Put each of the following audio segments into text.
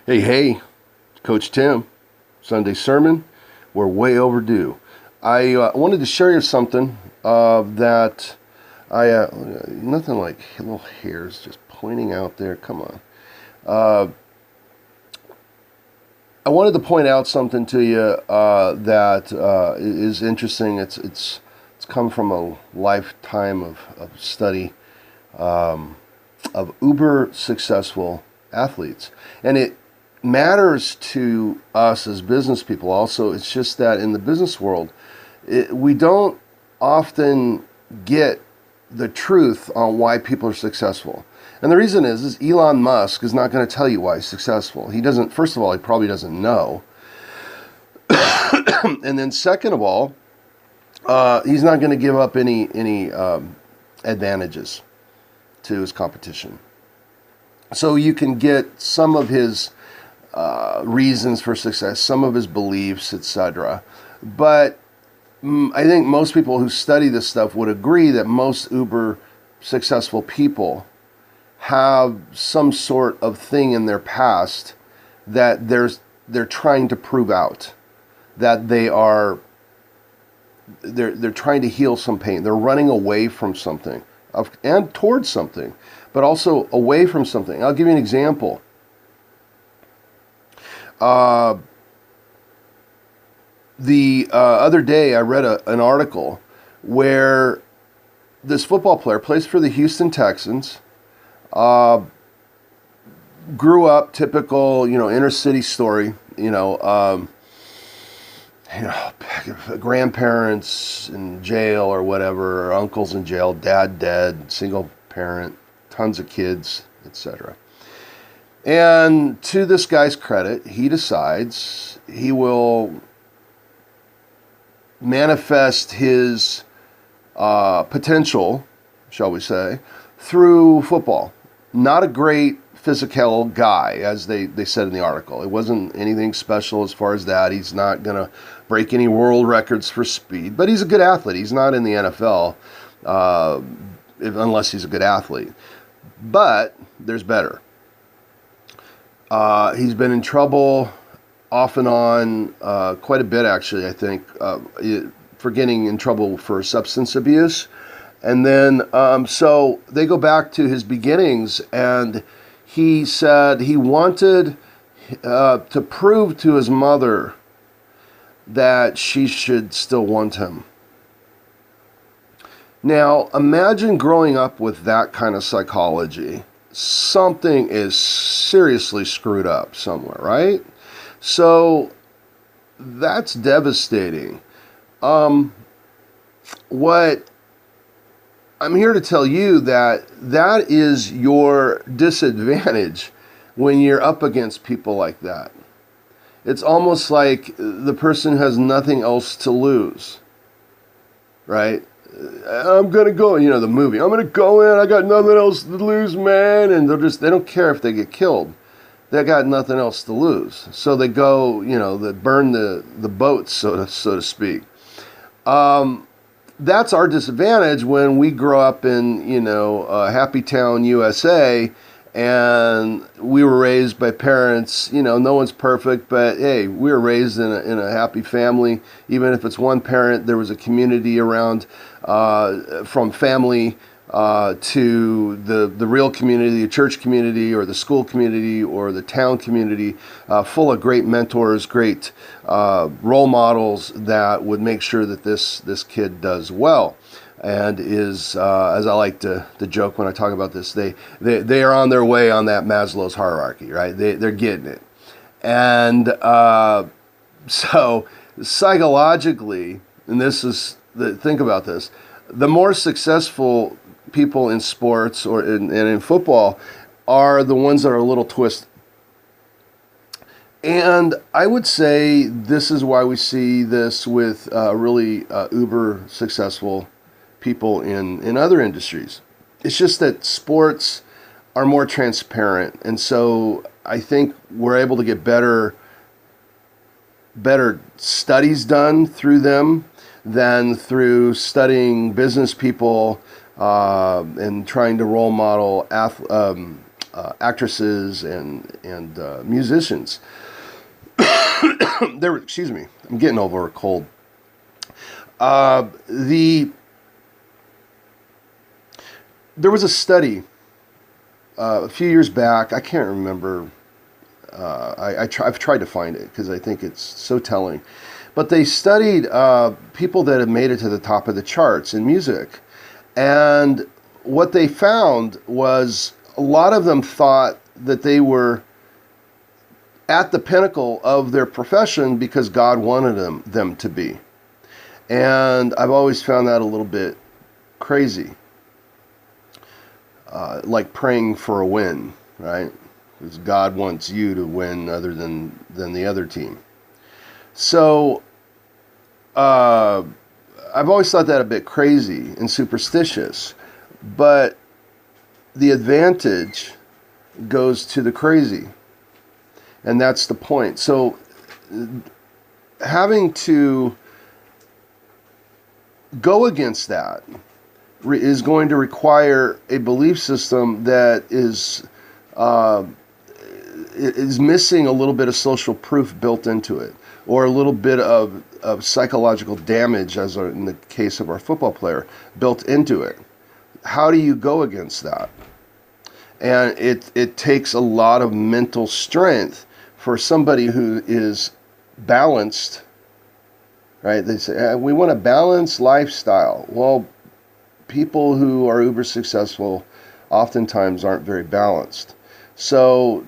Hey, Coach Tim, Sunday sermon. We're way overdue. I wanted to share you something that nothing like little hairs just pointing out there. Come on. I wanted to point out something to you that is interesting. It's come from a lifetime of study of uber successful athletes, and it matters to us as business people also. It's just that in the business world, we don't often get the truth on why people are successful. And the reason is Elon Musk is not going to tell you why he's successful. He doesn't, first of all, he probably doesn't know. And then second of all, he's not going to give up any advantages to his competition. So you can get some of his reasons for success, some of his beliefs, etc. But I think most people who study this stuff would agree that most uber successful people have some sort of thing in their past that they're trying to prove out, that they're trying to heal some pain. They're running away from something and towards something, but also away from something. I'll give you an example. The other day I read an article where this football player plays for the Houston Texans, grew up typical, inner city story, grandparents in jail or whatever, or uncles in jail, dad dead, single parent, tons of kids, etc. And to this guy's credit, he decides he will manifest his potential, shall we say, through football. Not a great physical guy, as they said in the article. It wasn't anything special as far as that. He's not going to break any world records for speed, but he's a good athlete. He's not in the NFL unless he's a good athlete. But there's better. He's been in trouble off and on quite a bit, actually, I think, for getting in trouble for substance abuse. And then, so they go back to his beginnings, and he said he wanted to prove to his mother that she should still want him. Now, imagine growing up with that kind of psychology. Something is seriously screwed up somewhere, right? So that's devastating. What I'm here to tell you that is your disadvantage when you're up against people like that. It's almost like the person has nothing else to lose, right? I'm going to go, the movie, I'm going to go in, I got nothing else to lose, man. And they don't care if they get killed. They got nothing else to lose. So they go, they burn the boats, so to speak. That's our disadvantage when we grow up in, Happy Town, USA, and we were raised by parents, no one's perfect, but hey, we were raised in a happy family. Even if it's one parent, there was a community around, from family to the real community, the church community, or the school community, or the town community, full of great mentors, great role models that would make sure that this kid does well, and is, as I like to joke when I talk about this, they are on their way on that Maslow's hierarchy, right? They're getting it, and so psychologically, and think about this, the more successful people in sports and in football are the ones that are a little twisted. And I would say this is why we see this with really uber successful people in other industries. It's just that sports are more transparent. And so I think we're able to get better studies done through them than through studying business people and trying to role model actresses and musicians. Excuse me, I'm getting over a cold. There was a study a few years back. I can't remember. I've tried to find it because I think it's so telling. But they studied people that have made it to the top of the charts in music. And what they found was a lot of them thought that they were at the pinnacle of their profession because God wanted them to be. And I've always found that a little bit crazy. Like praying for a win, right? Because God wants you to win other than the other team. So I've always thought that a bit crazy and superstitious, but the advantage goes to the crazy, and that's the point. So having to go against that is going to require a belief system that is missing a little bit of social proof built into it, or a little bit of psychological damage, as in the case of our football player, built into it. How do you go against that? And it takes a lot of mental strength for somebody who is balanced, right? They say, we want a balanced lifestyle. Well, people who are uber successful oftentimes aren't very balanced. So,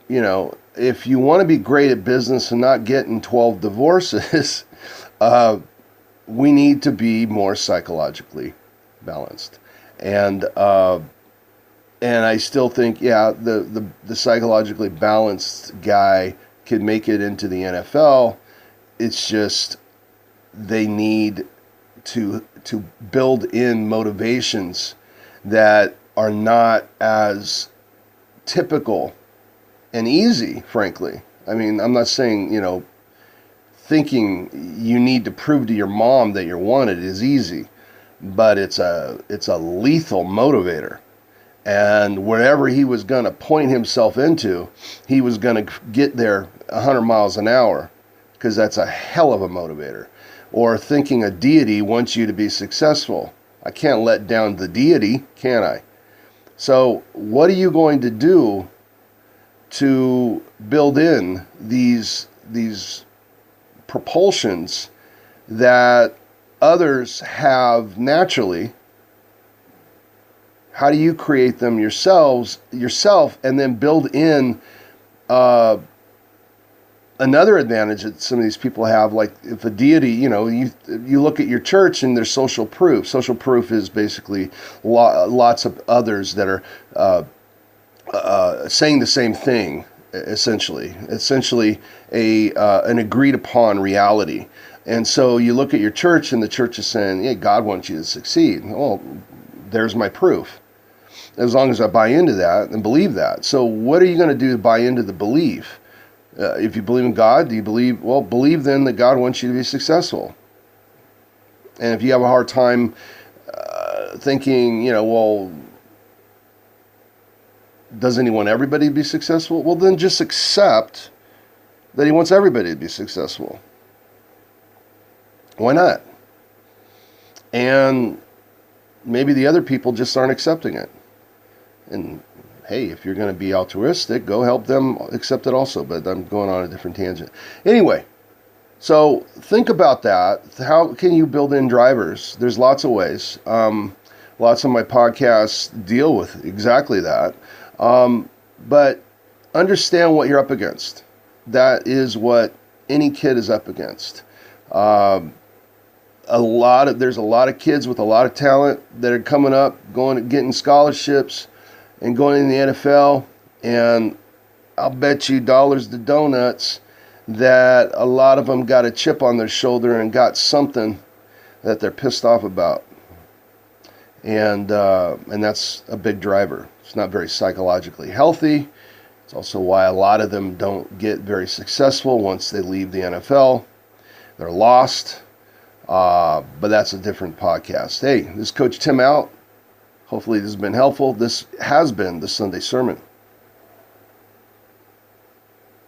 if you want to be great at business and not getting 12 divorces, we need to be more psychologically balanced. And I still think, the psychologically balanced guy could make it into the NFL. It's just they need to build in motivations that are not as typical and easy, frankly. I mean, I'm not saying, thinking you need to prove to your mom that you're wanted is easy, but it's a lethal motivator. And wherever he was going to point himself into, he was going to get there 100 miles an hour, because that's a hell of a motivator. Or thinking a deity wants you to be successful. I can't let down the deity, can I? So what are you going to do to build in these propulsions that others have naturally? How do you create them yourself, and then build in another advantage that some of these people have? Like if a deity, you look at your church and there's social proof. Social proof is basically lots of others that are saying the same thing, essentially an agreed upon reality. And so you look at your church and the church is saying, "Hey, God wants you to succeed." Well, there's my proof. As long as I buy into that and believe that. So what are you going to do to buy into the belief? If you believe in God, do you believe? Well, believe then that God wants you to be successful. And if you have a hard time thinking, well, doesn't he want everybody to be successful? Well, then just accept that he wants everybody to be successful. Why not? And maybe the other people just aren't accepting it. And hey, if you're going to be altruistic, go help them accept it also. But I'm going on a different tangent. Anyway, so think about that. How can you build in drivers? There's lots of ways. Lots of my podcasts deal with exactly that. But understand what you're up against. That is what any kid is up against. There's a lot of kids with a lot of talent that are coming up, getting scholarships and going in the NFL, and I'll bet you dollars to donuts that a lot of them got a chip on their shoulder and got something that they're pissed off about. And that's a big driver. It's not very psychologically healthy. It's also why a lot of them don't get very successful once they leave the NFL. They're lost. But that's a different podcast. Hey, this is Coach Tim out. Hopefully this has been helpful. This has been the Sunday Sermon.